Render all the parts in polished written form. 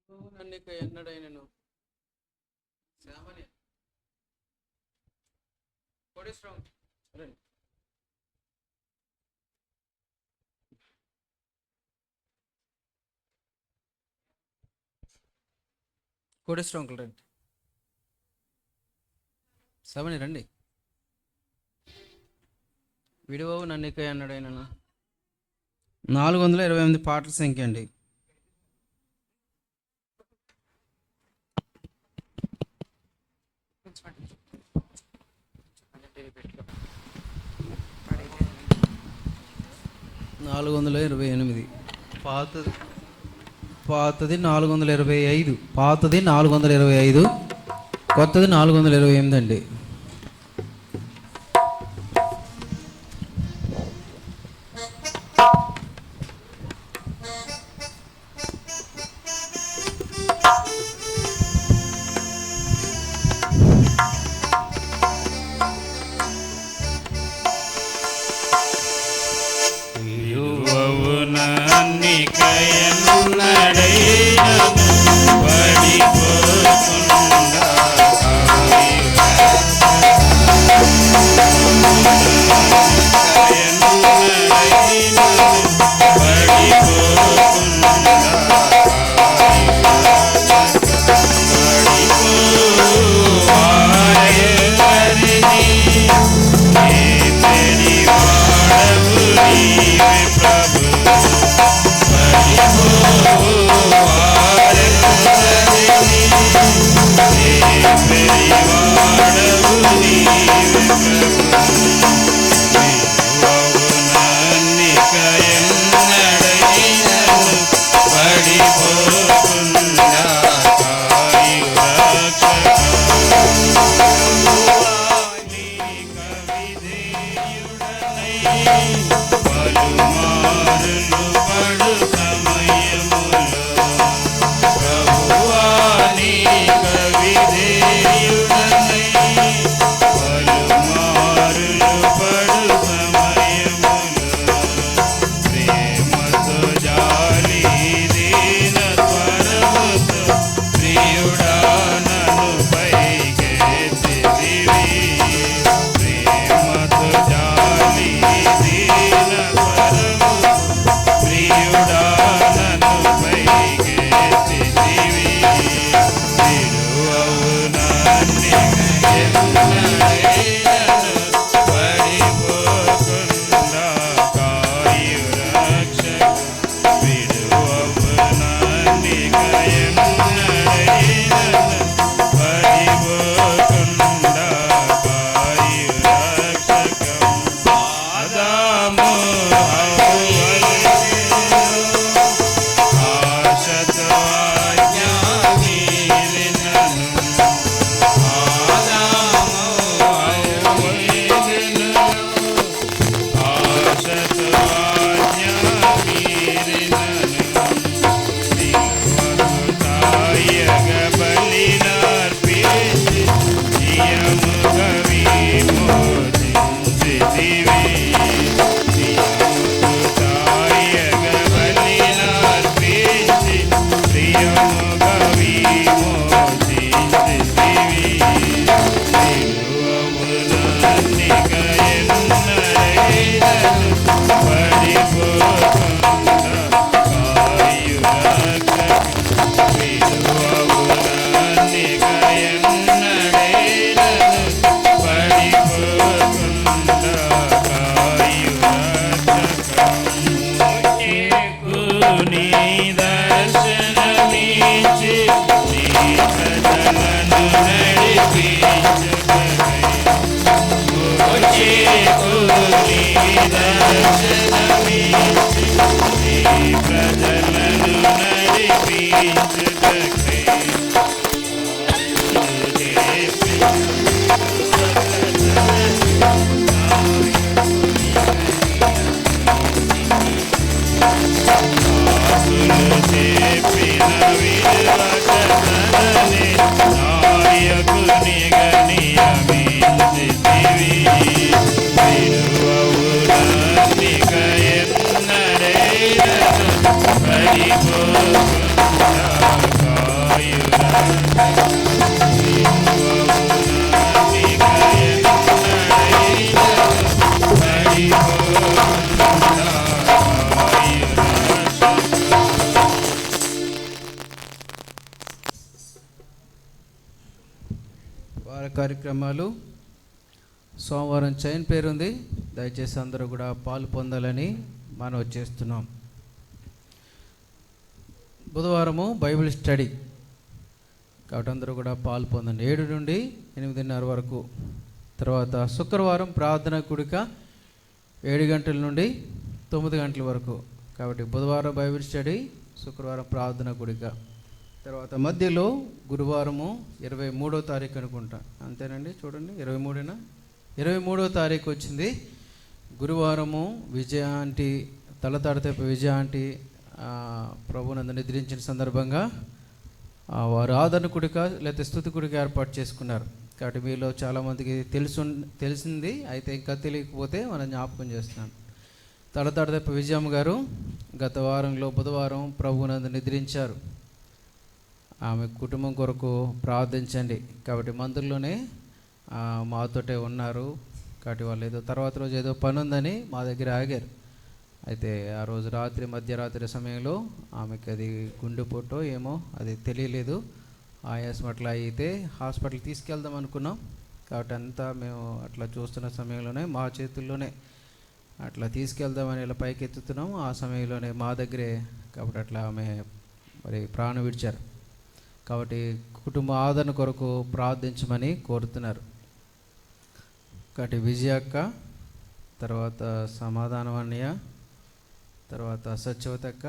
నన్నిక ఎన్నడైనను శ్యామని కోటేశ్వరం రండి. కోటేశ్వరం అంకుల్ రండి. శ్యామని రండి. విడువవు నన్నిక ఎన్నడైనను 428 పాటల సంఖ్య అండి. పాతది 425, పాతది 425, కొత్తది 428 అండి. Hari Guru వారి కార్యక్రమాలు సోమవారం చైన్ పేరుంది. దయచేసి అందరూ కూడా పాలు పొందాలని మనం వచ్చేస్తున్నాం. బుధవారము బైబిల్ స్టడీ, కాబట్టి అందరూ కూడా పాలు పొందండి 7 నుండి 8:30 వరకు. తర్వాత శుక్రవారం ప్రార్థన కూడిక 7 గంటల నుండి 9 గంటల వరకు. కాబట్టి బుధవారం బైబిల్ స్టడీ, శుక్రవారం ప్రార్థన కూడిక. తర్వాత మధ్యలో గురువారము 23వ తారీఖు అనుకుంటా, అంతేనండి, చూడండి 23న 23వ తారీఖు వచ్చింది గురువారము. విజయ ఆంటీ, తలతాడతేప విజయ ఆంటీ ప్రభునందు నిద్రించిన సందర్భంగా వారు ఆదరణ కుడిక లేకపోతే స్తుతి కుడిక ఏర్పాటు చేసుకున్నారు. కాబట్టి మీలో చాలామందికి తెలిసింది, అయితే ఇంకా తెలియకపోతే మనం జ్ఞాపకం చేస్తున్నాను. తలతాడతేప విజయమ్మ గారు గత వారంలో బుధవారం ప్రభునందు నిద్రించారు. ఆమె కుటుంబం కొరకు ప్రార్థించండి. కాబట్టి మందిరంలోనే మాతోటే ఉన్నారు. కాబట్టి వాళ్ళు ఏదో తర్వాత రోజు ఏదో పని ఉందని మా దగ్గర ఆగారు. అయితే ఆ రోజు మధ్యరాత్రి సమయంలో ఆమెకి అది గుండెపోటో ఏమో అది తెలియలేదు, ఆయాసం అట్లా అయితే హాస్పిటల్ తీసుకెళ్దాం అనుకున్నాం. కాబట్టి అంతా మేము అట్లా చూస్తున్న సమయంలోనే మా చేతుల్లోనే అట్లా తీసుకెళ్దామని ఇలా పైకి ఎత్తుతున్నాం. ఆ సమయంలోనే మా దగ్గరే కాబట్టి అట్లా ఆమె మరి ప్రాణం విడిచారు. కాబట్టి కుటుంబ ఆదరణ కొరకు ప్రార్థించమని కోరుతున్నారు. కాబట్టి విజయక్క, తర్వాత సమాధానం అన్నయ్య, తర్వాత సత్యవతక్క,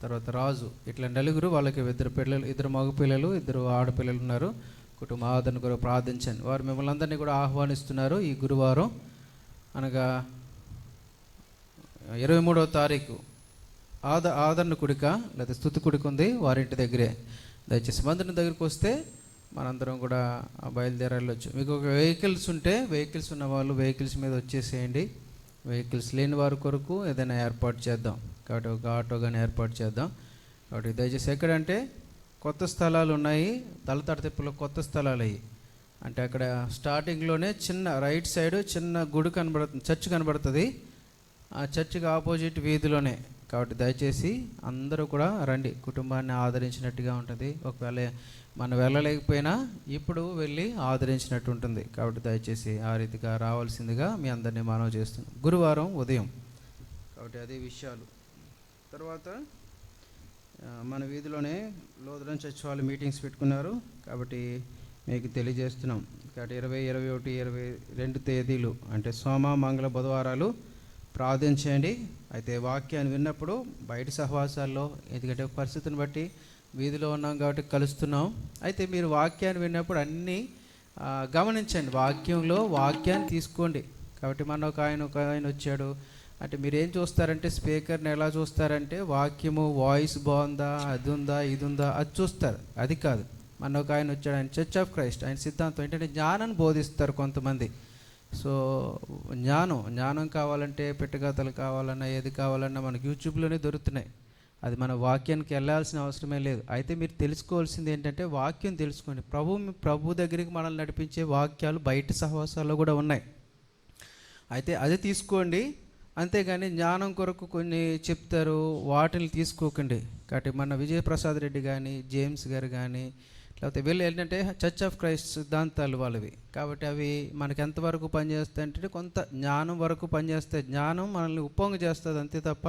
తర్వాత రాజు, ఇట్లా 4 వాళ్ళకి 2 పిల్లలు, 2 మగ పిల్లలు, 2 ఆడపిల్లలు ఉన్నారు. కుటుంబ ఆదరణ కొరకు ప్రార్థించండి. వారు మిమ్మల్ని అందరినీ కూడా ఆహ్వానిస్తున్నారు. ఈ గురువారం అనగా 23వ తారీఖు ఆదరణ కుడిక లేదా స్తుతి కుడిక ఉంది వారింటి దగ్గరే. దయచేసి మందిరం దగ్గరికి వస్తే మనందరం కూడా బయలుదేరాలొచ్చు. మీకు ఒక వెహికల్స్ ఉంటే వెహికల్స్ ఉన్న వాళ్ళు వెహికల్స్ మీద వచ్చేసేయండి. వెహికల్స్ లేని వారి కొరకు ఏదైనా ఏర్పాటు చేద్దాం. కాబట్టి ఒక ఆటో కానీ ఏర్పాటు చేద్దాం. కాబట్టి దయచేసి ఎక్కడంటే కొత్త స్థలాలు ఉన్నాయి, తలతాడతిప్పలో కొత్త స్థలాలు అయ్యి అంటే అక్కడ స్టార్టింగ్లోనే చిన్న రైట్ సైడ్ చిన్న గుడి కనబడుతుంది, చర్చ్ కనబడుతుంది. ఆ చర్చికి ఆపోజిట్ వీధిలోనే. కాబట్టి దయచేసి అందరూ కూడా రండి, కుటుంబాన్ని ఆదరించినట్టుగా ఉంటుంది. ఒకవేళ మనం వెళ్ళలేకపోయినా ఇప్పుడు వెళ్ళి ఆదరించినట్టు ఉంటుంది. కాబట్టి దయచేసి ఆ రీతిగా రావాల్సిందిగా మీ అందరినీ మనవి చేస్తున్నాం. గురువారం ఉదయం, కాబట్టి అదే విషయాలు. తర్వాత మన వీధిలోనే లోదరం చర్చ్ వాళ్ళు మీటింగ్స్ పెట్టుకున్నారు. కాబట్టి మీకు తెలియజేస్తున్నాం. కాబట్టి 20, 21, 22 తేదీలు అంటే సోమ, మంగళ, బుధవారాలు ప్రార్థించండి. అయితే వాక్యాన్ని విన్నప్పుడు బయట సహవాసాల్లో, ఎందుకంటే పరిస్థితిని బట్టి వీధిలో ఉన్నాం కాబట్టి కలుస్తున్నాం. అయితే మీరు వాక్యాన్ని విన్నప్పుడు అన్నీ గమనించండి, వాక్యాన్ని తీసుకోండి. కాబట్టి మన ఒక ఆయన వచ్చాడు అంటే మీరు ఏం చూస్తారంటే స్పీకర్ని ఎలా చూస్తారంటే వాక్యము వాయిస్ బాగుందా, అది ఉందా, ఇది ఉందా, అది చూస్తారు. అది కాదు. మన ఒక ఆయన వచ్చాడు, ఆయన చర్చ్ ఆఫ్ క్రైస్ట్, ఆయన సిద్ధాంతం ఏంటంటే జ్ఞానాన్ని బోధిస్తారు కొంతమంది. సో జ్ఞానం కావాలంటే పెట్టగతలు కావాలన్నా ఏది కావాలన్నా మనకు యూట్యూబ్లోనే దొరుకుతున్నాయి. అది మన వాక్యానికి వెళ్ళాల్సిన అవసరమే లేదు. అయితే మీరు తెలుసుకోవాల్సింది ఏంటంటే వాక్యం తెలుసుకోండి. ప్రభు దగ్గరికి మనల్ని నడిపించే వాక్యాలు బయట సహవాసాల్లో కూడా ఉన్నాయి. అయితే అది తీసుకోండి, అంతేగాని జ్ఞానం కొరకు కొన్ని చెప్తారు వాటిని తీసుకోకండి. కాబట్టి మన విజయప్రసాద్ రెడ్డి కానీ, జేమ్స్ గారు కానీ, లేకపోతే వీళ్ళు ఏంటంటే చర్చ్ ఆఫ్ క్రైస్ట్ సిద్ధాంతాలు వాళ్ళవి. కాబట్టి అవి మనకి ఎంతవరకు పనిచేస్తాయి అంటే కొంత జ్ఞానం వరకు పనిచేస్తాయి. జ్ఞానం మనల్ని ఉప్పొంగ చేస్తుంది అంతే తప్ప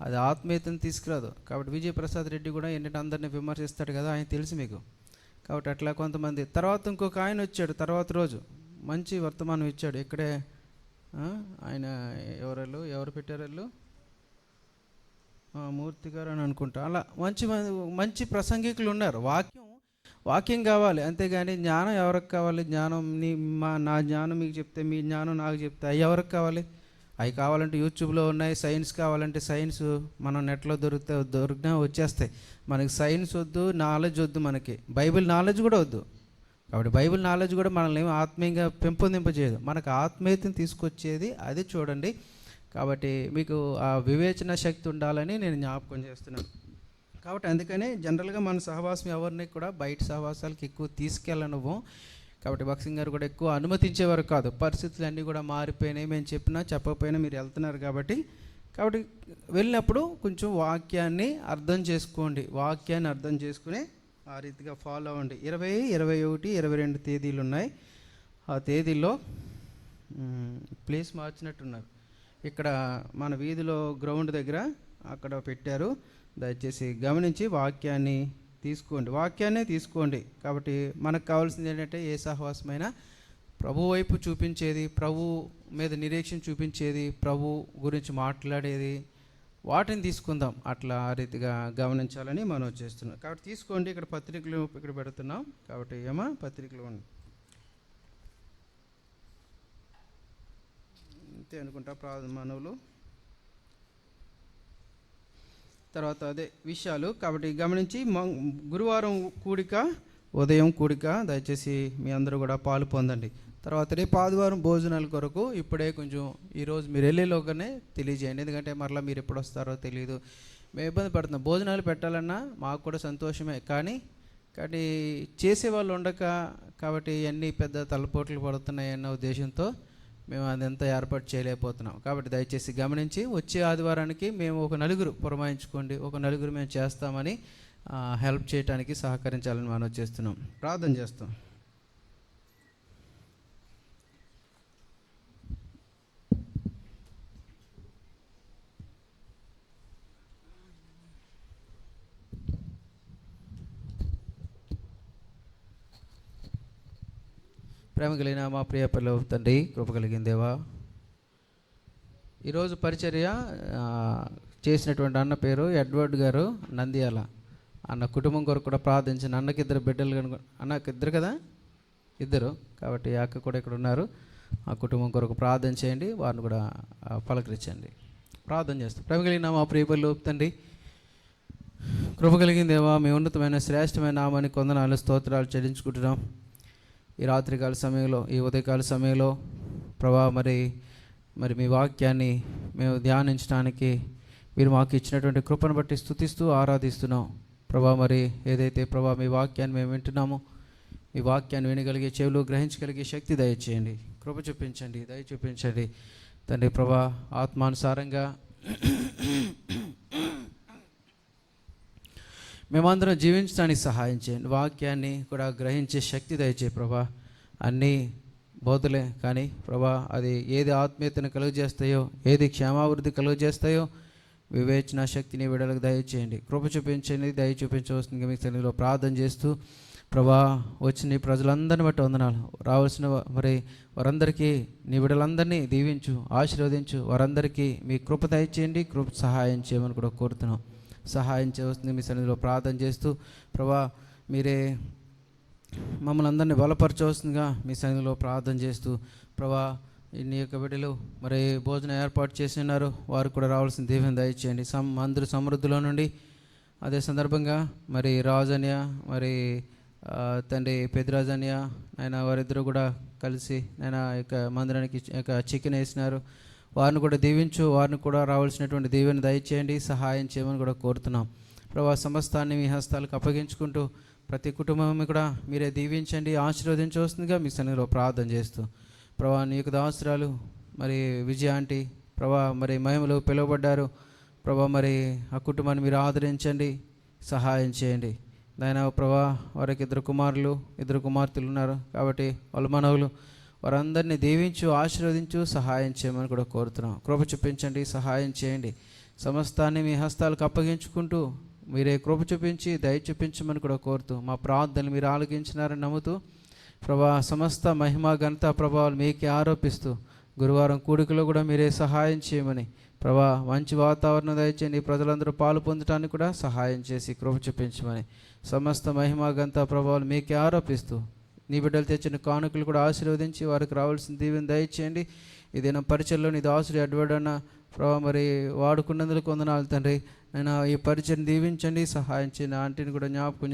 అది ఆత్మీయతను తీసుకురాదు. కాబట్టి విజయప్రసాద్ రెడ్డి కూడా ఏంటంటే అందరినీ విమర్శిస్తాడు కదా, ఆయన తెలుసు మీకు. కాబట్టి అట్లా కొంతమంది. తర్వాత ఇంకొక ఆయన వచ్చాడు, తర్వాత రోజు మంచి వర్తమానం ఇచ్చాడు. ఇక్కడే ఆయన ఎవరు పెట్టారు వాళ్ళు, మూర్తి గారు అని అనుకుంటా. అలా మంచి ప్రసంగికులు ఉన్నారు. వాక్యం కావాలి, అంతేగాని జ్ఞానం ఎవరికి కావాలి? జ్ఞానం నా జ్ఞానం మీకు చెప్తే, మీ జ్ఞానం నాకు చెప్తే అవి ఎవరికి కావాలి? అవి కావాలంటే యూట్యూబ్లో ఉన్నాయి. సైన్స్ కావాలంటే సైన్స్ మనం నెట్లో దొరికినా వచ్చేస్తాయి. మనకి సైన్స్ వద్దు, నాలెడ్జ్ వద్దు, మనకి బైబిల్ నాలెడ్జ్ కూడా వద్దు. కాబట్టి బైబిల్ నాలెడ్జ్ కూడా మనల్ని ఏమో ఆత్మీయంగా పెంపొందింపజేయదు, మనకు ఆత్మీయతను తీసుకొచ్చేది అది చూడండి. కాబట్టి మీకు ఆ వివేచన శక్తి ఉండాలని నేను జ్ఞాపకం చేస్తున్నాను. కాబట్టి అందుకనే జనరల్గా మన సహవాసం ఎవరిని కూడా బయట సహవాసాలకు ఎక్కువ తీసుకెళ్ళనివ్వం. కాబట్టి భక్సింగ్ గారు కూడా ఎక్కువ అనుమతించేవారు కాదు. పరిస్థితులు అన్నీ కూడా మారిపోయినాయి, మేము చెప్పినా చెప్పకపోయినా మీరు వెళ్తున్నారు కాబట్టి వెళ్ళినప్పుడు కొంచెం వాక్యాన్ని అర్థం చేసుకోండి, వాక్యాన్ని అర్థం చేసుకుని ఆ రీతిగా ఫాలో అవ్వండి. 20, 21, 22 తేదీలు ఉన్నాయి. ఆ తేదీల్లో ప్లేస్ మార్చినట్టున్నారు. ఇక్కడ మన వీధిలో గ్రౌండ్ దగ్గర అక్కడ పెట్టారు. దయచేసి గమనించి వాక్యాన్ని తీసుకోండి. కాబట్టి మనకు కావాల్సింది ఏంటంటే ఏ సహవాసమైనా ప్రభు వైపు చూపించేది, ప్రభు మీద నిరీక్షణ చూపించేది, ప్రభు గురించి మాట్లాడేది, వాటిని తీసుకుందాం. అట్లా ఆ రీతిగా గమనించాలని మనం చేస్తున్నాం. కాబట్టి తీసుకోండి. ఇక్కడ పత్రికలు ఇక్కడ పెడుతున్నాం. కాబట్టి పత్రికలు అంతే అనుకుంటా మనవులు. తర్వాత అదే విషయాలు. కాబట్టి గమనించి గురువారం కూడిక, ఉదయం కూడిక దయచేసి మీ అందరూ కూడా పాలు పొందండి. తర్వాత రేపు ఆదివారం భోజనాల కొరకు ఇప్పుడే కొంచెం ఈరోజు మీరు వెళ్ళేలోగానే తెలియజేయండి. ఎందుకంటే మరలా మీరు ఎప్పుడు వస్తారో తెలియదు. మేము ఇబ్బంది పడుతున్నాం. భోజనాలు పెట్టాలన్నా మాకు కూడా సంతోషమే, కానీ చేసేవాళ్ళు ఉండక, కాబట్టి అన్నీ పెద్ద తలపోట్లు పడుతున్నాయి అన్న ఉద్దేశంతో మేము అదంతా ఏర్పాటు చేయలేకపోతున్నాం. కాబట్టి దయచేసి గమనించి వచ్చే ఆదివారానికి మేము ఒక నలుగురు పురమాయించుకోండి, ఒక నలుగురు మేము చేస్తామని హెల్ప్ చేయడానికి సహకరించాలని మనం చేస్తున్నాం. ప్రార్థన చేస్తాం. ప్రేమ కలిగిన మా ప్రియ పరలోక తండ్రి, కృప కలిగిన దేవా, ఈరోజు పరిచర్య చేసినటువంటి అన్న పేరు ఎడ్వర్డ్ గారు, నంద్యాల. అన్న కుటుంబం కొరకు కూడా ప్రార్థించిన. అన్నకి 2 బిడ్డలు కనుక, అన్నకి 2 కదా, 2. కాబట్టి అక్క కూడా ఇక్కడ ఉన్నారు. ఆ కుటుంబం కొరకు ప్రార్థన చేయండి, వారిని కూడా పలకరించండి. ప్రార్థన చేస్తాం. ప్రేమ కలిగిన మా ప్రియ పరలోక తండ్రి, కృప కలిగిన దేవా, మీ ఉన్నతమైన శ్రేష్టమైన నామానికి వందనాలు స్తోత్రాలు చెల్లించుకుంటున్నాం. ఈ రాత్రికాల సమయంలో, ఈ ఉదయకాల సమయంలో ప్రభా మరి మీ వాక్యాన్ని మేము ధ్యానించడానికి మీరు మాకు ఇచ్చినటువంటి కృపను బట్టి స్తుతిస్తూ ఆరాధిస్తున్నాం. ప్రభా మరి ఏదైతే ప్రభా మీ వాక్యాన్ని మేము వింటున్నామో, మీ వాక్యాన్ని వినగలిగే చెవులు గ్రహించగలిగే శక్తి దయచేయండి, కృప చూపించండి, దయ చూపించండి తండ్రి. ప్రభా ఆత్మానుసారంగా మేమందరం జీవించడానికి సహాయం చేయండి. వాక్యాన్ని కూడా గ్రహించే శక్తి దయచే ప్రభా. అన్నీ బోధలే, కానీ ప్రభా అది ఏది ఆత్మీయతను కలుగజేస్తాయో, ఏది క్షేమాభివృద్ధి కలుగజేస్తాయో వివేచన శక్తిని విడుదలకు దయచేయండి, కృప చూపించండి, దయ చూపించవలసిందిగా మీ సన్నిధిలో ప్రార్థన చేస్తూ ప్రభా వచ్చిన ప్రజలందరిని బట్టి వందనాలు. రావాల్సిన మరి వారందరికీ నీ బిడ్డలందరినీ దీవించు, ఆశీర్వదించు. వారందరికీ మీ కృప దయచేయండి, కృప సహాయం చేయమని కూడా కోరుతున్నాం. సహాయం చేయవలసింది మీ సన్నిధిలో ప్రార్థన చేస్తూ ప్రభా మీరే మమ్మల్ని అందరినీ బలపరచవలసిందిగా మీ సన్నిధిలో ప్రార్థన చేస్తూ ప్రభా నీ యొక్క బిడ్డలు మరి భోజనం ఏర్పాటు చేసి ఉన్నారు, వారు కూడా రావాల్సిన దీవెన దయచేయండి. అందరూ సమృద్ధిలో నుండి. అదే సందర్భంగా మరి రాజన్య, మరి తండ్రి పెద్దరాజన్య, ఆయన వారిద్దరూ కూడా కలిసి ఆయన యొక్క మందిరానికి చికెన్ వేసినారు. వారిని కూడా దీవించు, వారిని కూడా రావాల్సినటువంటి దీవెన దయచేయండి, సహాయం చేయమని కూడా కోరుతున్నాం. ప్రభా సమస్తాన్ని మీ హస్తాలకు అప్పగించుకుంటూ ప్రతి కుటుంబం కూడా మీరే దీవించండి, ఆశీర్వదించవలసిందిగా మీ సన్నిధిలో ప్రార్థన చేస్తూ ప్రభా నీ యొక్క దాసురాలు మరి విజయ ఆంటీ ప్రభా మరి మహిమలో పిలువబడ్డారు. ప్రభా మరి ఆ కుటుంబాన్ని మీరు ఆదరించండి, సహాయం చేయండి నాయన. ప్రభా వారికి 2 కుమారులు 2 కుమార్తెలు ఉన్నారు, కాబట్టి వాళ్ళ మనవులు వారందరినీ దీవించు, ఆశీర్వదించు, సహాయం చేయమని కూడా కోరుతున్నాం. కృప చూపించండి, సహాయం చేయండి. సమస్తాన్ని మీ హస్తాలకు అప్పగించుకుంటూ మీరే కృప చూపించి దయ చూపించమని కూడా కోరుతూ మా ప్రార్థనలు మీరు ఆలకించినారని నమ్ముతూ ప్రభా సమస్త మహిమ ఘనత ప్రభావాలు మీకే ఆరోపిస్తూ గురువారం కూడికలో కూడా మీరే సహాయం చేయమని ప్రభా మంచి వాతావరణం దయచేయండి. ప్రజలందరూ పాలు పొందడానికి కూడా సహాయం చేసి కృప చూపించమని సమస్త మహిమ ఘనత ప్రభావాలు మీకే ఆరోపిస్తూ నీ బిడ్డలు తెచ్చిన కానుకలు కూడా ఆశీర్వదించి వారికి రావాల్సిన దీవెన దయచేయండి. ఇదేనా పరిచయలో నీ దాసుడు ఎడ్వర్డ్ అన్న ప్రభావ మరి వాడుకున్నందుకు వందనాలు తండ్రి. నేను ఈ పరిచయం దీవించండి, సహాయం చేయండి. ఆంటీని కూడా జ్ఞాపకం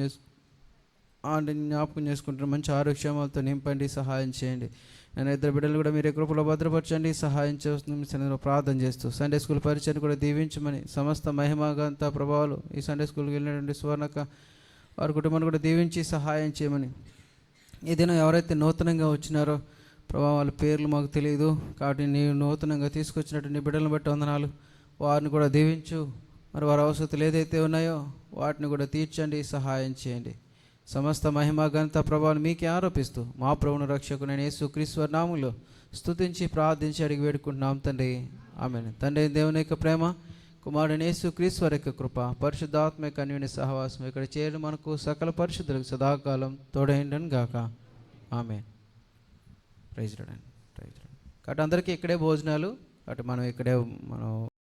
అంటే జ్ఞాపకం చేసుకుంటున్నాను. మంచి ఆరోగ్యక్షేమాలతో నింపండి, సహాయం చేయండి. నేను ఇద్దరు బిడ్డలు కూడా మీరే కృపలో భద్రపరచండి, సహాయం చేస్తూ ప్రార్థన చేస్తూ సండే స్కూల్ పరిచయం కూడా దీవించమని, సమస్త మహిమగంత ప్రభావాలు ఈ సండే స్కూల్కి వెళ్ళినటువంటి సువర్ణక వారి కుటుంబాన్ని కూడా దీవించి సహాయం చేయమని, ఈ దినం ఎవరైతే నూతనంగా వచ్చినారో ప్రభావ వాళ్ళ పేర్లు మాకు తెలియదు కాబట్టి నీవు నూతనంగా తీసుకొచ్చినటువంటి బిడ్డలను బట్టి వందనాలు. వారిని కూడా దీవించు. మరి వారి అవసరతలు ఏదైతే ఉన్నాయో వాటిని కూడా తీర్చండి, సహాయం చేయండి. సమస్త మహిమ ఘనత ప్రభావాలు మీకే ఆరోపిస్తూ మా ప్రభువును రక్షకుడైన యేసుక్రీస్తు నామములో స్తుతించి ప్రార్థించి అడిగి వేడుకుంటున్నాం తండ్రి, ఆమేన్. తండ్రి దేవుని యొక్క ప్రేమ, కుమారుడైన యేసుక్రీస్తు వారి యొక్క కృప, పరిశుద్ధాత్మ యొక్క అన్యోన్య సహవాసం ఇక్కడ చేయడం మనకు సకల పరిశుద్ధులకు సదాకాలం తోడైండను గాక, ఆమేన్. Praise lord. కాబట్టి అందరికీ ఇక్కడే భోజనాలు, కాబట్టి మనం ఇక్కడే